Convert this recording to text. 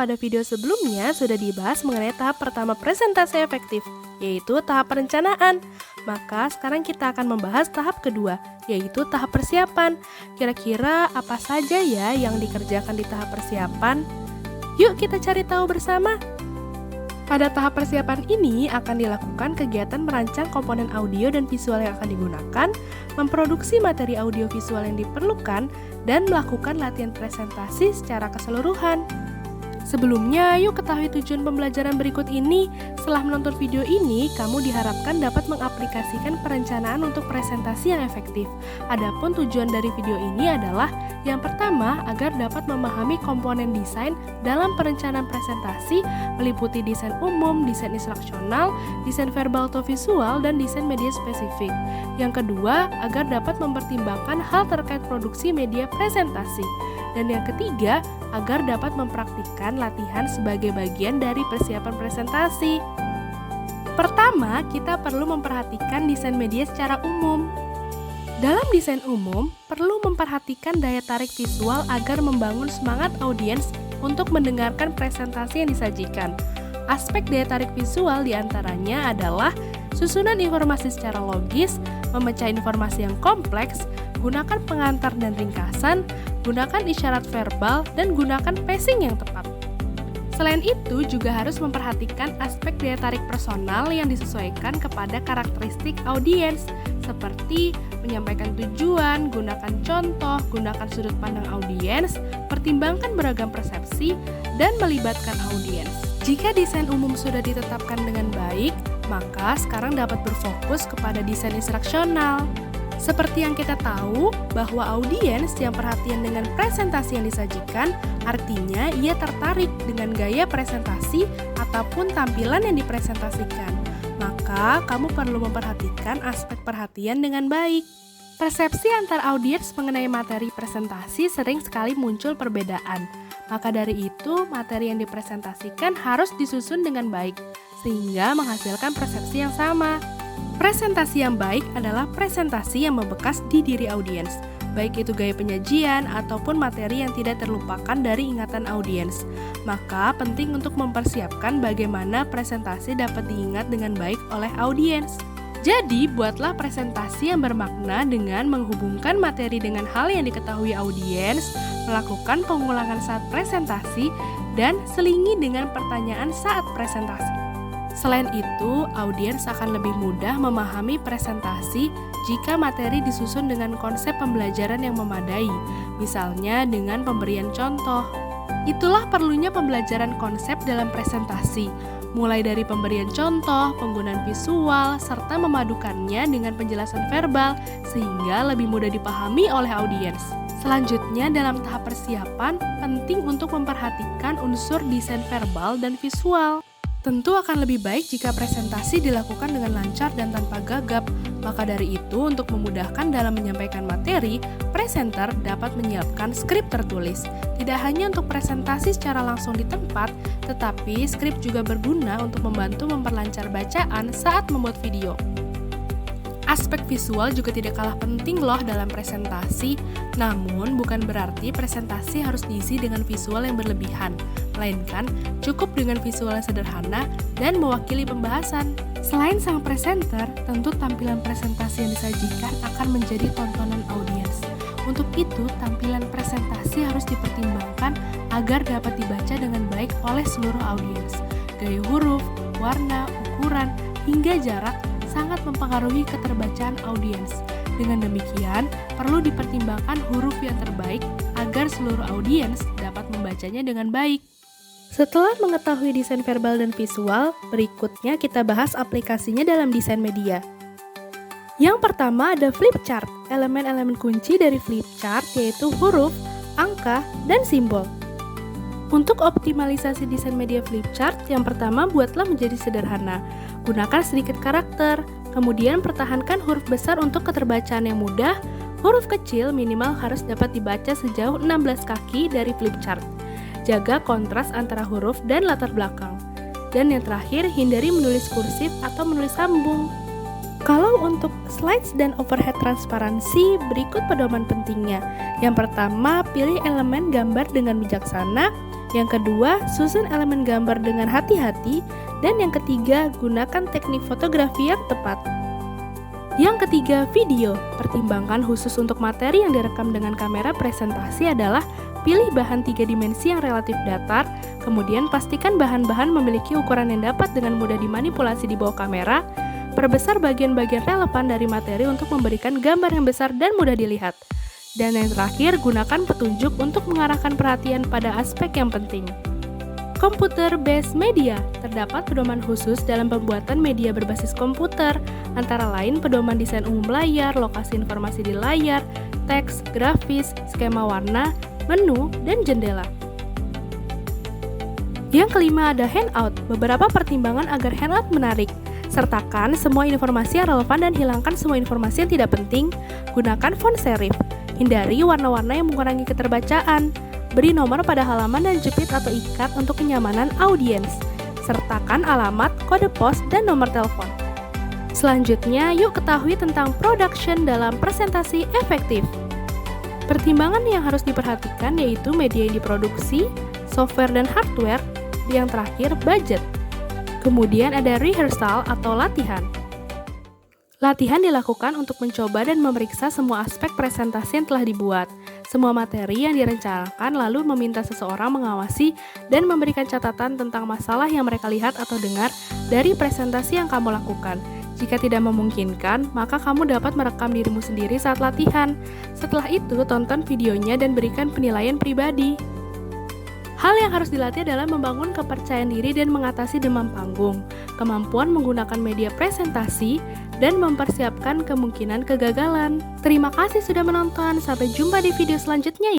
pada video sebelumnya sudah dibahas mengenai tahap pertama presentasi efektif, yaitu tahap perencanaan. Maka sekarang kita akan membahas tahap kedua, yaitu tahap persiapan. Kira-kira apa saja ya yang dikerjakan di tahap persiapan? Yuk kita cari tahu bersama. Pada tahap persiapan ini akan dilakukan kegiatan merancang komponen audio dan visual yang akan digunakan, memproduksi materi audio visual yang diperlukan, dan melakukan latihan presentasi secara keseluruhan. Sebelumnya, yuk ketahui tujuan pembelajaran berikut ini. Setelah menonton video ini, kamu diharapkan dapat mengaplikasikan perencanaan untuk presentasi yang efektif. Adapun tujuan dari video ini adalah yang pertama, agar dapat memahami komponen desain dalam perencanaan presentasi, meliputi desain umum, desain instruksional, desain verbal atau visual, dan desain media spesifik. Yang kedua, agar dapat mempertimbangkan hal terkait produksi media presentasi. Dan yang ketiga, agar dapat mempraktikkan latihan sebagai bagian dari persiapan presentasi. Pertama, kita perlu memperhatikan desain media secara umum. Dalam desain umum, perlu memperhatikan daya tarik visual agar membangun semangat audiens untuk mendengarkan presentasi yang disajikan. Aspek daya tarik visual diantaranya adalah susunan informasi secara logis, memecah informasi yang kompleks, gunakan pengantar dan ringkasan, gunakan isyarat verbal, dan gunakan pacing yang tepat. Selain itu, juga harus memperhatikan aspek daya tarik personal yang disesuaikan kepada karakteristik audiens, seperti menyampaikan tujuan, gunakan contoh, gunakan sudut pandang audiens, pertimbangkan beragam persepsi, dan melibatkan audiens. Jika desain umum sudah ditetapkan dengan baik, maka sekarang dapat berfokus kepada desain instruksional. Seperti yang kita tahu, bahwa audiens yang perhatian dengan presentasi yang disajikan, artinya ia tertarik dengan gaya presentasi ataupun tampilan yang dipresentasikan. Maka, kamu perlu memperhatikan aspek perhatian dengan baik. Persepsi antar audiens mengenai materi presentasi sering sekali muncul perbedaan. Maka dari itu, materi yang dipresentasikan harus disusun dengan baik, sehingga menghasilkan persepsi yang sama. Presentasi yang baik adalah presentasi yang membekas di diri audiens, baik itu gaya penyajian ataupun materi yang tidak terlupakan dari ingatan audiens. Maka penting untuk mempersiapkan bagaimana presentasi dapat diingat dengan baik oleh audiens. Jadi, buatlah presentasi yang bermakna dengan menghubungkan materi dengan hal yang diketahui audiens, melakukan pengulangan saat presentasi, dan selingi dengan pertanyaan saat presentasi. Selain itu, audiens akan lebih mudah memahami presentasi jika materi disusun dengan konsep pembelajaran yang memadai, misalnya dengan pemberian contoh. Itulah perlunya pembelajaran konsep dalam presentasi, mulai dari pemberian contoh, penggunaan visual, serta memadukannya dengan penjelasan verbal sehingga lebih mudah dipahami oleh audiens. Selanjutnya, dalam tahap persiapan, penting untuk memperhatikan unsur desain verbal dan visual. Tentu akan lebih baik jika presentasi dilakukan dengan lancar dan tanpa gagap. Maka dari itu, untuk memudahkan dalam menyampaikan materi, presenter dapat menyiapkan skrip tertulis. Tidak hanya untuk presentasi secara langsung di tempat, tetapi skrip juga berguna untuk membantu memperlancar bacaan saat membuat video. Aspek visual juga tidak kalah penting loh dalam presentasi, namun bukan berarti presentasi harus diisi dengan visual yang berlebihan, melainkan cukup dengan visual yang sederhana dan mewakili pembahasan. Selain sang presenter, tentu tampilan presentasi yang disajikan akan menjadi tontonan audiens. Untuk itu, tampilan presentasi harus dipertimbangkan agar dapat dibaca dengan baik oleh seluruh audiens. Gaya huruf, warna, ukuran, hingga jarak sangat mempengaruhi keterbacaan audiens. Dengan demikian, perlu dipertimbangkan huruf yang terbaik agar seluruh audiens dapat membacanya dengan baik. Setelah mengetahui desain verbal dan visual, berikutnya kita bahas aplikasinya dalam desain media. Yang pertama ada flip chart. Elemen-elemen kunci dari flip chart yaitu huruf, angka, dan simbol. Untuk optimalisasi desain media flip chart, yang pertama buatlah menjadi sederhana. Gunakan sedikit karakter, kemudian pertahankan huruf besar untuk keterbacaan yang mudah. Huruf kecil minimal harus dapat dibaca sejauh 16 kaki dari flip chart. Jaga kontras antara huruf dan latar belakang. Dan yang terakhir, hindari menulis kursif atau menulis sambung. Kalau untuk slides dan overhead transparansi, berikut pedoman pentingnya. Yang pertama, pilih elemen gambar dengan bijaksana. Yang kedua, susun elemen gambar dengan hati-hati. Dan yang ketiga, gunakan teknik fotografi yang tepat. Yang ketiga, video. Pertimbangan khusus untuk materi yang direkam dengan kamera presentasi adalah pilih bahan 3 dimensi yang relatif datar, kemudian pastikan bahan-bahan memiliki ukuran yang dapat dengan mudah dimanipulasi di bawah kamera, perbesar bagian-bagian relevan dari materi untuk memberikan gambar yang besar dan mudah dilihat. Dan yang terakhir, gunakan petunjuk untuk mengarahkan perhatian pada aspek yang penting. Computer-based media. Terdapat pedoman khusus dalam pembuatan media berbasis komputer, antara lain pedoman desain umum layar, lokasi informasi di layar, teks, grafis, skema warna, menu, dan jendela. Yang kelima ada handout. Beberapa pertimbangan agar handout menarik. Sertakan semua informasi yang relevan dan hilangkan semua informasi yang tidak penting. Gunakan font serif. Hindari warna-warna yang mengurangi keterbacaan. Beri nomor pada halaman dan jepit atau ikat untuk kenyamanan audiens. Sertakan alamat, kode pos, dan nomor telepon. Selanjutnya, yuk ketahui tentang production dalam presentasi efektif. Pertimbangan yang harus diperhatikan yaitu media yang diproduksi, software dan hardware, yang terakhir budget. Kemudian ada rehearsal atau latihan. Latihan dilakukan untuk mencoba dan memeriksa semua aspek presentasi yang telah dibuat. Semua materi yang direncanakan lalu meminta seseorang mengawasi dan memberikan catatan tentang masalah yang mereka lihat atau dengar dari presentasi yang kamu lakukan. Jika tidak memungkinkan, maka kamu dapat merekam dirimu sendiri saat latihan. Setelah itu, tonton videonya dan berikan penilaian pribadi. Hal yang harus dilatih adalah membangun kepercayaan diri dan mengatasi demam panggung, kemampuan menggunakan media presentasi, dan mempersiapkan kemungkinan kegagalan. Terima kasih sudah menonton, sampai jumpa di video selanjutnya.